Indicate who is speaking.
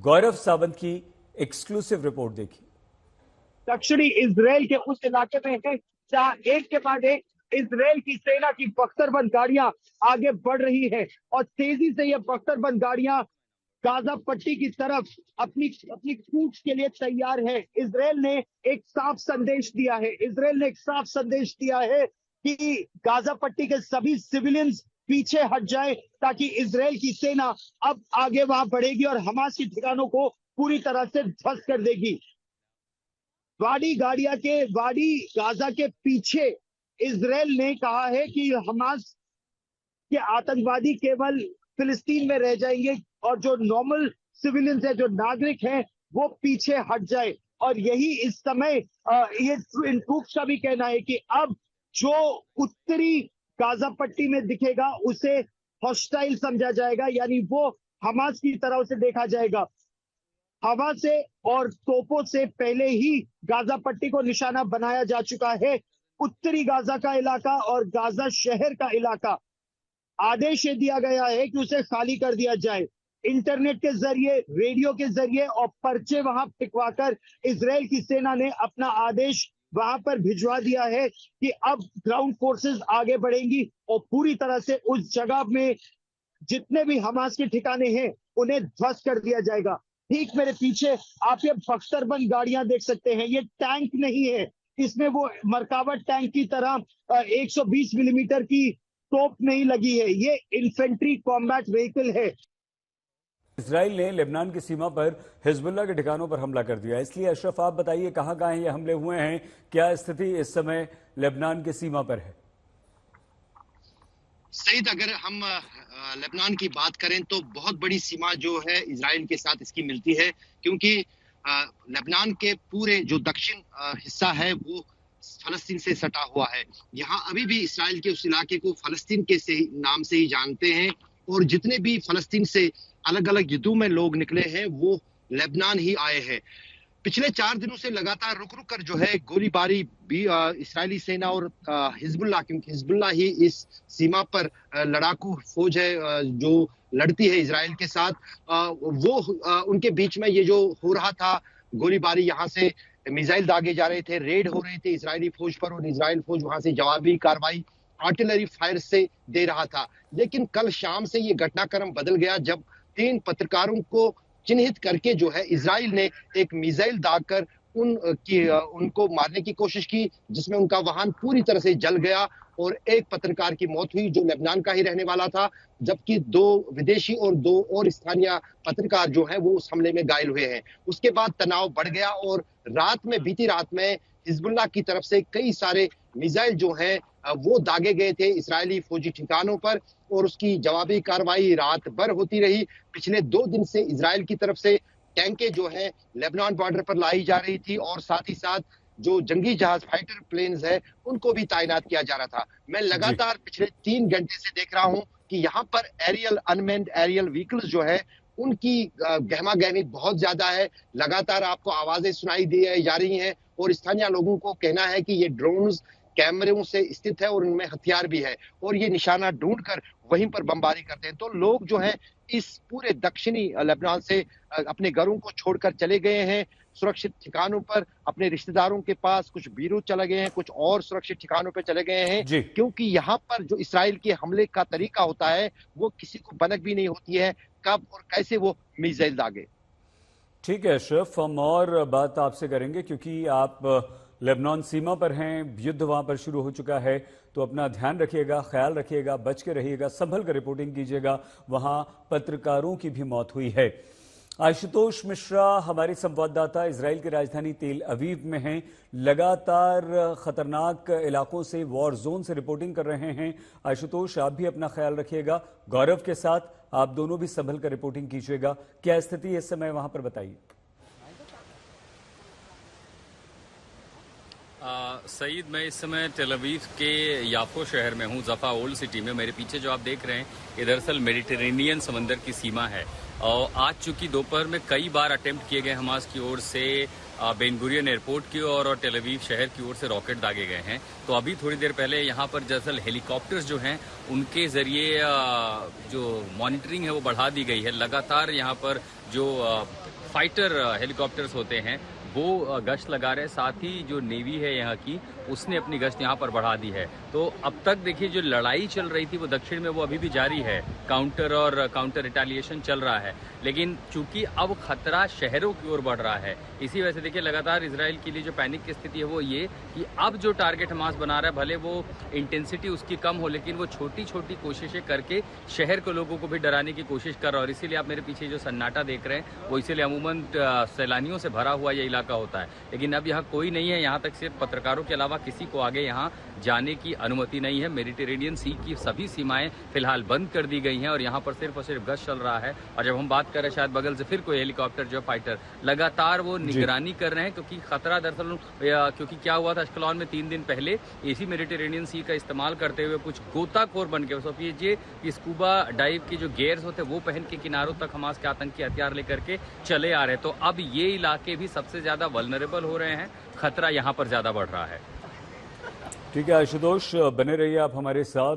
Speaker 1: गौरव सावंत की exclusive report देखिए।
Speaker 2: दक्षिणी इजराइल के उस इलाके में है जहां एक के बाद एक इजराइल की सेना की बख्तरबंद गाड़ियां आगे बढ़ रही है और तेजी से ये बख्तरबंद गाड़ियां गाजा पट्टी की तरफ अपनी अपनी कूच के लिए तैयार है। इजराइल ने एक साफ संदेश दिया है। इजराइल ने एक साफ संदेश दिया है कि गाजा पट्टी के सभी सिविलियंस पीछे हट जाए ताकि इजराइल की सेना अब आगे वहां बढ़ेगी और हमास के ठिकानों को पूरी तरह से ध्वस्त कर देगी। वाडी गाजा के पीछे इजराइल ने कहा है कि हमास के आतंकवादी केवल फिलिस्तीन में रह जाएंगे और जो नॉर्मल सिविलियंस है, जो नागरिक हैं, वो पीछे हट जाए। और यही इस समय ये इन ट्रूप्स का भी कहना है कि अब जो उत्तरी गाजा पट्टी में दिखेगा उसे हॉस्टाइल समझा जाएगा, यानी वो हमास की तरह उसे देखा जाएगा। हवा से और तोपों से पहले ही गाजा पट्टी को निशाना बनाया जा चुका है। उत्तरी गाजा का इलाका और गाजा शहर का इलाका आदेश दिया गया है कि उसे खाली कर दिया जाए। इंटरनेट के जरिए, रेडियो के जरिए और पर्चे वहां टिकवाकर इजराइल की सेना ने अपना आदेश वहां पर भिजवा दिया है कि अब ग्राउंड फोर्सेस आगे बढ़ेंगी और पूरी तरह से उस जगह में जितने भी हमास के ठिकाने हैं उन्हें ध्वस्त कर दिया जाएगा। ठीक मेरे पीछे आप ये बख्तरबंद गाड़ियां देख सकते हैं। ये टैंक नहीं है, इसमें वो मरकावा टैंक की तरह 120 मिलीमीटर की तोप नहीं लगी है। ये इन्फेंट्री कॉम्बैट व्हीकल है।
Speaker 1: इजराइल ने लेबनान की सीमा पर हिजबुल्लाह के ठिकानों पर हमला कर दिया। इसलिए अशरफ आप बताइए कहां कहां ये हमले हुए हैं, क्या स्थिति इस समय लेबनान की सीमा पर है?
Speaker 3: सईद, अगर हम लेबनान की बात करें तो बहुत बड़ी सीमा जो है इजराइल के साथ इसकी मिलती है, क्योंकि लेबनान के पूरे जो दक्षिण हिस्सा है वो फलस्तीन से सटा हुआ है। यहाँ अभी भी इस्राइल के उस इलाके को फलस्तीन के नाम से ही जानते हैं और जितने भी फलस्तीन से अलग अलग युद्धों में लोग निकले हैं वो लेबनान ही आए हैं। पिछले 4 दिनों से लगातार रुक रुक कर जो है गोलीबारी भी इस्राएली सेना और हिजबुल्लाह, क्योंकि हिजबुल्लाह ही इस सीमा पर लड़ाकू फौज है जो लड़ती है इजराइल के साथ, वो उनके बीच में ये जो हो रहा था गोलीबारी, यहाँ से मिसाइल दागे जा रहे थे, रेड हो रहे थे इजरायली फौज पर और इजराइल फौज वहां से जवाबी कार्रवाई आर्टिलरी फायर से दे रहा था। लेकिन कल शाम से ये घटनाक्रम बदल गया जब 3 पत्रकारों को चिन्हित करके जो है इजराइल ने एक मिसाइल दागकर उनको मारने की कोशिश की, जिसमें उनका वाहन पूरी तरह से जल गया और एक पत्रकार की मौत हुई जो लेबनान का ही रहने वाला था, जबकि 2 विदेशी और 2 और स्थानीय पत्रकार जो हैं वो उस हमले में घायल हुए हैं। उसके बाद तनाव बढ़ गया और बीती रात में हिजबुल्लाह की तरफ से कई सारे मिसाइल जो हैं वो दागे गए थे इजरायली फौजी ठिकानों पर और उसकी जवाबी कार्रवाई रात भर होती रही। पिछले 2 दिन से इजराइल की तरफ से टैंकें जो है लेबनान बॉर्डर पर लाई जा रही थी और साथ ही साथ जो जंगी जहाज फाइटर प्लेन्स है उनको भी तैनात किया जा रहा था। मैं लगातार पिछले 3 घंटे से देख रहा हूं कि यहाँ पर अनमैन्ड एरियल व्हीकल्स जो है उनकी गहमा गहमी बहुत ज्यादा है। लगातार आपको आवाजें सुनाई दी जा रही हैं और स्थानीय लोगों को कहना है कि ये ड्रोन्स कैमरों से स्थित है और उनमें हथियार भी है और ये निशाना ढूंढकर वहीं पर बमबारी करते हैं। तो लोग जो है इस पूरे दक्षिणी लेबनान से अपने घरों को छोड़कर चले गए हैं सुरक्षित ठिकानों पर, अपने रिश्तेदारों के पास, कुछ बीरूत चले गए हैं, कुछ और सुरक्षित ठिकानों पर चले गए हैं, क्योंकि यहाँ पर जो इस्राइल के हमले का तरीका होता है वो किसी को भनक भी नहीं होती है कब और कैसे वो मिसाइल दागे।
Speaker 1: ठीक है अशरफ, हम और बात आपसे करेंगे क्योंकि आप लेबनान सीमा पर हैं, युद्ध वहां पर शुरू हो चुका है, तो अपना ध्यान रखिएगा, ख्याल रखिएगा, बच के रहिएगा, संभल कर रिपोर्टिंग कीजिएगा। वहां पत्रकारों की भी मौत हुई है। आशुतोष मिश्रा हमारे संवाददाता इजराइल की राजधानी तेल अवीव में हैं, लगातार खतरनाक इलाकों से, वॉर जोन से रिपोर्टिंग कर रहे हैं। आशुतोष, आप भी अपना ख्याल रखिएगा, गौरव के साथ आप दोनों भी संभल कर रिपोर्टिंग कीजिएगा। क्या स्थिति इस समय वहां पर बताइए।
Speaker 4: सईद, मैं इस समय टेल अवीव के याफो शहर में हूँ, जफा ओल्ड सिटी में। मेरे पीछे जो आप देख रहे हैं ये दरअसल मेडिटेरेनियन समंदर की सीमा है और आज चूंकि दोपहर में कई बार अटेम्प्ट किए गए हमास की ओर से बेन गुरियन एयरपोर्ट की ओर और टेल अवीव शहर की ओर से रॉकेट दागे गए हैं, तो अभी थोड़ी देर पहले यहाँ पर दरअसल हेलीकॉप्टर्स जो हैं उनके जरिए जो मॉनिटरिंग है वो बढ़ा दी गई है। लगातार यहाँ पर जो फाइटर हेलीकॉप्टर्स होते हैं वो गश्त लगा रहे हैं। साथ ही जो नेवी है यहाँ की उसने अपनी गश्त यहाँ पर बढ़ा दी है। तो अब तक देखिए जो लड़ाई चल रही थी वो दक्षिण में वो अभी भी जारी है, काउंटर रिटेलिएशन चल रहा है। लेकिन चूंकि अब खतरा शहरों की ओर बढ़ रहा है, इसी वजह से देखिए लगातार इजराइल के लिए जो पैनिक की स्थिति है वो ये कि अब जो टारगेट हमास बना रहा है, भले वो इंटेंसिटी उसकी कम हो, लेकिन वो छोटी छोटी कोशिशें करके शहर के लोगों को भी डराने की कोशिश कर रहा है। और इसीलिए आप मेरे पीछे जो सन्नाटा देख रहे हैं वो इसीलिए अमूमन सैलानियों से भरा हुआ ये इलाका होता है। लेकिन अब यहाँ कोई नहीं है, यहाँ तक सिर्फ पत्रकारों के अलावा किसी को आगे यहाँ जाने की अनुमति नहीं है। मेडिटेरेनियन सी की सभी सीमाएं फिलहाल बंद कर दी गई हैं और यहाँ पर सिर्फ और सिर्फ गश्त चल रहा है। और जब हम बात कर रहे हैं शायद बगल से फिर कोई हेलीकॉप्टर जो फाइटर लगातार वो निगरानी कर रहे हैं, क्योंकि खतरा दरअसल क्योंकि क्या हुआ था अश्कलौन में 3 दिन पहले इसी मेडिटेरेनियन सी का इस्तेमाल करते हुए कुछ गोताखोर बन के ये स्कूबा डाइव के जो गेयर्स होते हैं वो पहन के किनारों तक हमास के आतंकी हथियार लेकर के चले आ रहे हैं। तो अब ये इलाके भी सबसे ज्यादा वल्नरेबल हो रहे हैं, खतरा यहाँ पर ज्यादा बढ़ रहा है।
Speaker 1: ठीक है आशुतोष, बने रहिए आप हमारे साथ।